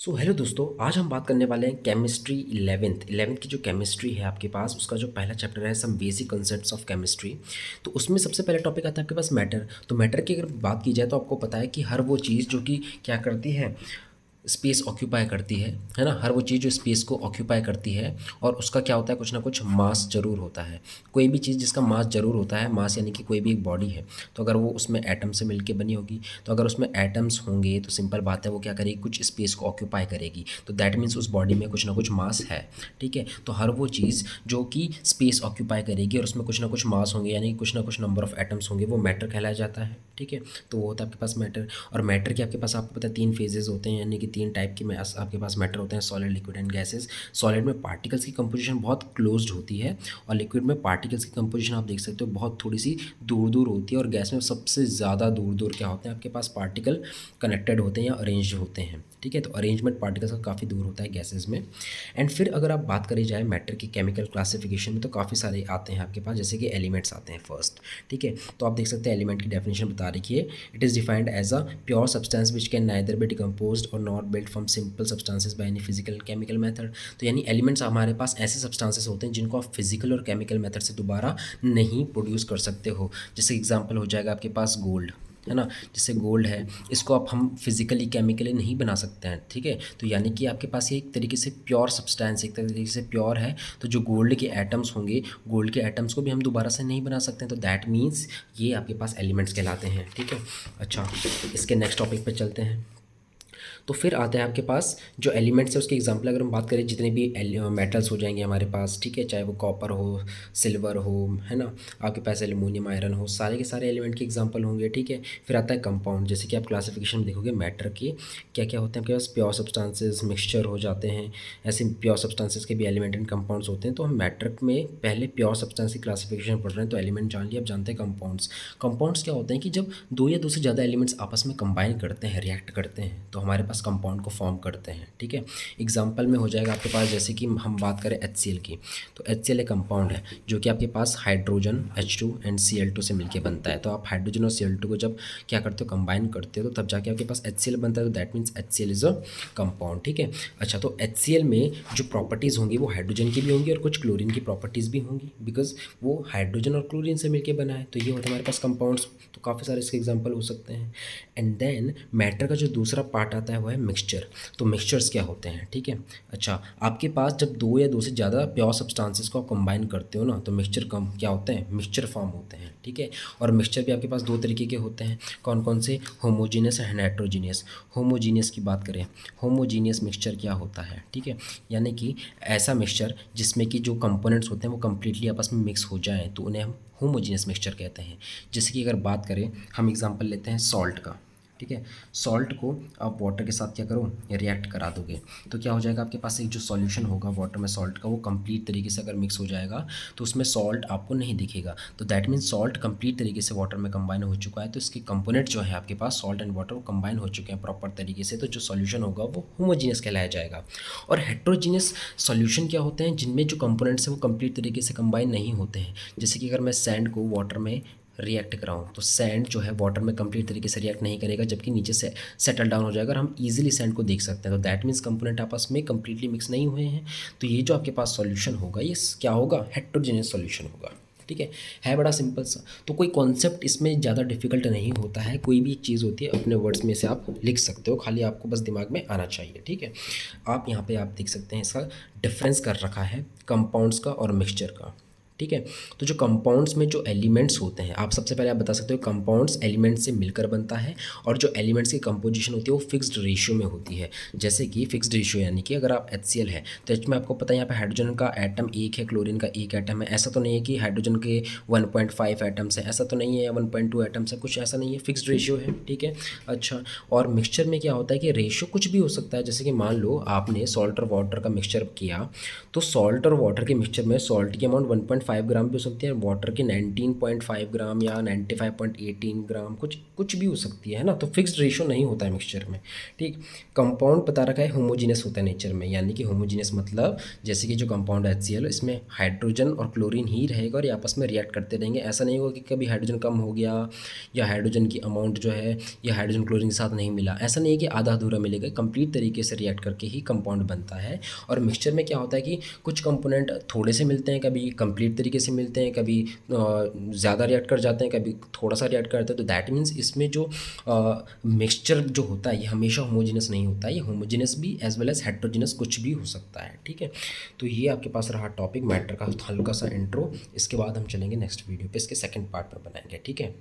So hello दोस्तों, आज हम बात करने वाले हैं केमिस्ट्री 11th की जो केमिस्ट्री है आपके पास, उसका जो पहला चैप्टर है some basic concepts of chemistry. तो उसमें सबसे पहला टॉपिक आता है आपके पास मैटर। तो मैटर की अगर बात की जाए तो आपको पता है कि हर वो चीज़ जो कि क्या करती है, स्पेस ऑक्यूपाई करती है ना। हर वो चीज़ जो स्पेस को ऑक्यूपाई करती है और उसका क्या होता है, कुछ ना कुछ मास जरूर होता है। कोई भी चीज़ जिसका मास जरूर होता है, मास यानी कि कोई भी एक बॉडी है, तो अगर वो उसमें एटम से मिलके बनी होगी, तो अगर उसमें एटम्स होंगे तो सिंपल बात है वो क्या करेगी, कुछ स्पेस को ऑक्यूपाई करेगी। तो दैट मीन्स उस बॉडी में कुछ ना कुछ मास है। ठीक है, तो हर वो चीज़ जो कि स्पेस ऑक्यूपाई करेगी और उसमें कुछ ना कुछ मास होंगे, यानी कि कुछ ना कुछ नंबर ऑफ एटम्स होंगे, वो मैटर कहलाया जाता है। ठीक है, तो वो होता है आपके पास मैटर। और मैटर के आपके पास, आपको पता है, तीन फेजेस होते हैं, यानी कि तीन टाइप के में आपके पास मैटर होते हैं: solid, liquid and gases. Solid में पार्टिकल्स की कंपोजिशन बहुत क्लोज्ड होती है, और लिक्विड में पार्टिकल्स की कंपोजिशन आप देख सकते हो बहुत थोड़ी सी दूर दूर होती है, और गैस में सबसे ज़्यादा दूर दूर क्या होते हैं आपके पास, पार्टिकल कनेक्टेड होते हैं या अरेंज होते हैं। ठीक है, तो अरेंजमेंट पार्टिकल्स का काफ़ी दूर होता है गैसेज में। एंड फिर अगर आप बात करी जाए मैटर की केमिकल क्लासिफिकेशन में, तो काफ़ी सारे आते हैं आपके पास, जैसे कि एलिमेंट्स आते हैं फर्स्ट। ठीक है, तो आप देख सकते हैं एलिमेंट की डेफिनेशन बता रखी है। It is defined as a pure substance which can neither be decomposed और not build from simple substances by any physical chemical method. तो यानी एलिमेंट्स हमारे पास ऐसे सब्सटेंसेस होते हैं जिनको आप फिजिकल और केमिकल मेथड से दोबारा नहीं प्रोड्यूस कर सकते हो। जैसे एग्जांपल हो जाएगा आपके पास गोल्ड, है ना। जैसे गोल्ड है, इसको आप हम फिजिकली केमिकली नहीं बना सकते हैं। ठीक है, तो यानी कि आपके पास ये एक तरीके से प्योर सब्सटेंस, एक तरीके से प्योर है। तो जो गोल्ड के एटम्स होंगे, गोल्ड के एटम्स को भी हम दोबारा से नहीं बना सकते हैं। तो दैट मीन्स ये आपके पास एलिमेंट्स कहलाते हैं। ठीक है, अच्छा, इसके नेक्स्ट टॉपिक पे चलते हैं। तो फिर आते हैं आपके पास जो एलिमेंट्स है उसके एग्जांपल अगर हम बात करें, जितने भी मेटल्स हो जाएंगे हमारे पास, ठीक है, चाहे वो कॉपर हो, सिल्वर हो, है ना, आपके पास एल्यूमिनियम, आयरन हो, सारे के सारे एलिमेंट के एग्जांपल होंगे। ठीक है, फिर आता है कंपाउंड। जैसे कि आप क्लासिफिकेशन में देखोगे मैटर के क्या क्या होते हैं आपके पास, प्योर सब्सटेंसेस, मिक्सचर हो जाते हैं। ऐसे प्योर सब्सटेंसेस के भी एलिमेंट एंड कंपाउंड्स होते हैं। तो हम मैटर में पहले प्योर सब्सटेंस की क्लासिफिकेशन पढ़ रहे हैं, तो एलिमेंट जान लिया, अब जानते हैं कंपाउंड्स। कंपाउंड्स क्या होते हैं कि जब दो या दो से ज़्यादा एलिमेंट्स आपस में कंबाइन करते हैं, रिएक्ट करते हैं, तो हमारे पास कंपाउंड को फॉर्म करते हैं। ठीक है, एग्जांपल में हो जाएगा आपके पास, जैसे कि हम बात करें HCl की, तो HCl एक कंपाउंड है जो कि आपके पास हाइड्रोजन H2 एंड Cl2 से मिलकर बनता है। तो आप हाइड्रोजन और Cl2 को जब क्या करते हो, कंबाइन करते हो, तो तब जाके आपके पास HCl बनता है। तो that means HCl is a compound. ठीक है, अच्छा, तो HCl में जो प्रॉपर्टीज़ होंगी वो हाइड्रोजन की भी होंगी और कुछ क्लोरीन की प्रॉपर्टीज़ भी होंगी, बिकॉज वो हाइड्रोजन और क्लोरीन से मिलकर बना है। तो ये होता है हमारे पास कंपाउंड्स। तो काफ़ी सारे इसके एग्जाम्पल हो सकते हैं। एंड देन मैटर का जो दूसरा पार्ट आता है वो है मिक्सचर। तो मिक्सचर्स क्या होते हैं, ठीक है। अच्छा, आपके पास जब दो या दो से ज़्यादा प्योर सब्सटेंसेस को कंबाइन करते हो ना, तो मिक्सचर कम क्या होते हैं, मिक्सचर फॉर्म होते हैं। ठीक है, और मिक्सचर भी आपके पास दो तरीके के होते हैं। कौन कौन से, होमोजीनियस एंड हेटेरोजीनियस। होमोजीनियस की बात करें, होमोजीनियस मिक्सचर क्या होता है, ठीक है, यानी कि ऐसा मिक्सचर जिसमें कि जो कंपोनेंट्स होते हैं वो कम्प्लीटली आपस में मिक्स हो जाएँ, तो उन्हें हम होमोजीनियस मिक्सचर कहते हैं। जैसे कि अगर बात करें, हम एग्जांपल लेते हैं सॉल्ट का। ठीक है, सॉल्ट को आप वाटर के साथ क्या करो, रिएक्ट करा दोगे, तो क्या हो जाएगा, आपके पास एक जो सॉल्यूशन होगा वाटर में सॉल्ट का, वो कंप्लीट तरीके से अगर मिक्स हो जाएगा तो उसमें सॉल्ट आपको नहीं दिखेगा। तो दैट मीन्स सॉल्ट कंप्लीट तरीके से वाटर में कंबाइन हो चुका है। तो इसके कंपोनेंट जो है आपके पास, सॉल्ट एंड वाटर, वो कंबाइन हो चुके हैं प्रॉपर तरीके से। तो जो सॉल्यूशन होगा वो होमोजीनियस कहलाया जाएगा। और हेट्रोजीनियस सॉल्यूशन क्या होते हैं, जिनमें जो कंपोनेंट्स हैं वो कंप्लीट तरीके से कंबाइन नहीं होते हैं। जैसे कि अगर मैं सैंड को वाटर में रिएक्ट कराऊँ, तो सैंड जो है वाटर में कंप्लीट तरीके से रिएक्ट नहीं करेगा, जबकि नीचे से सेटल डाउन हो जाएगा और हम इजीली सैंड को देख सकते हैं। तो दैट मीन्स कंपोनेंट आपस में कंप्लीटली मिक्स नहीं हुए हैं। तो ये जो आपके पास सॉल्यूशन होगा, ये क्या होगा, हेट्रोजेनियस सॉल्यूशन होगा। ठीक है बड़ा सिंपल सा। तो कोई कॉन्सेप्ट इसमें ज़्यादा डिफिकल्ट नहीं होता है, कोई भी चीज़ होती है अपने वर्ड्स में से आप लिख सकते हो, खाली आपको बस दिमाग में आना चाहिए। ठीक है, आप यहाँ पे आप देख सकते हैं इसका डिफरेंस कर रखा है कंपाउंड्स का और मिक्सचर का। ठीक है, तो जो कंपाउंड्स में जो एलिमेंट्स होते हैं, आप सबसे पहले आप बता सकते हो कंपाउंड्स एलिमेंट्स से मिलकर बनता है, और जो एलिमेंट्स की कंपोजिशन होती है वो फिक्स्ड रेशियो में होती है। जैसे कि फिक्स्ड रेशियो यानी कि अगर आप HCl है, तो एच में आपको पता है यहाँ पे हाइड्रोजन का एटम एक है, क्लोरीन का एक एटम है। ऐसा तो नहीं है कि हाइड्रोजन के 1.5 एटम्स है, ऐसा तो नहीं है, या 1.2 एटम्स है, कुछ ऐसा नहीं है, फिक्स्ड रेशियो है। ठीक है, अच्छा, और मिक्सचर में क्या होता है कि रेशियो कुछ भी हो सकता है। जैसे कि मान लो आपने सॉल्ट और वाटर का मिक्सचर किया, तो सॉल्ट और वाटर के मिक्सचर में सॉल्ट की अमाउंट 19.5 ग्राम भी हो सकती है, वाटर की 19.5 ग्राम या 95.18 ग्राम, कुछ कुछ भी हो सकती है ना। तो फिक्स्ड रेशो नहीं होता है मिक्सचर में, ठीक। कंपाउंड बता रखा है होमोजीनियस होता है नेचर में, यानी कि होमोजीनियस मतलब जैसे कि जो कंपाउंड HCl इसमें हाइड्रोजन और क्लोरीन ही रहेगा और ये आपस में रिएक्ट करते रहेंगे। ऐसा नहीं होगा कि कभी हाइड्रोजन कम हो गया या हाइड्रोजन की अमाउंट जो है या हाइड्रोजन क्लोरीन के साथ नहीं मिला, ऐसा नहीं है कि आधा अधूरा मिलेगा, कंप्लीट तरीके से रिएक्ट करके ही कंपाउंड बनता है। और मिक्सचर में क्या होता है कि कुछ कंपोनेंट थोड़े से मिलते हैं, कभी कंप्लीट तरीके से मिलते हैं, कभी ज़्यादा रिएक्ट कर जाते हैं, कभी थोड़ा सा रिएक्ट करते हैं। तो दैट मीन्स इसमें जो मिक्सचर जो होता है ये हमेशा होमोजीनस नहीं होता है, ये होमोजीनस भी एज वेल एज हेट्रोजीनस कुछ भी हो सकता है, ठीक है। तो ये आपके पास रहा टॉपिक मैटर का हल्का सा इंट्रो। इसके बाद हम चलेंगे नेक्स्ट वीडियो पे, इसके सेकंड पार्ट पर बनाएंगे, ठीक है।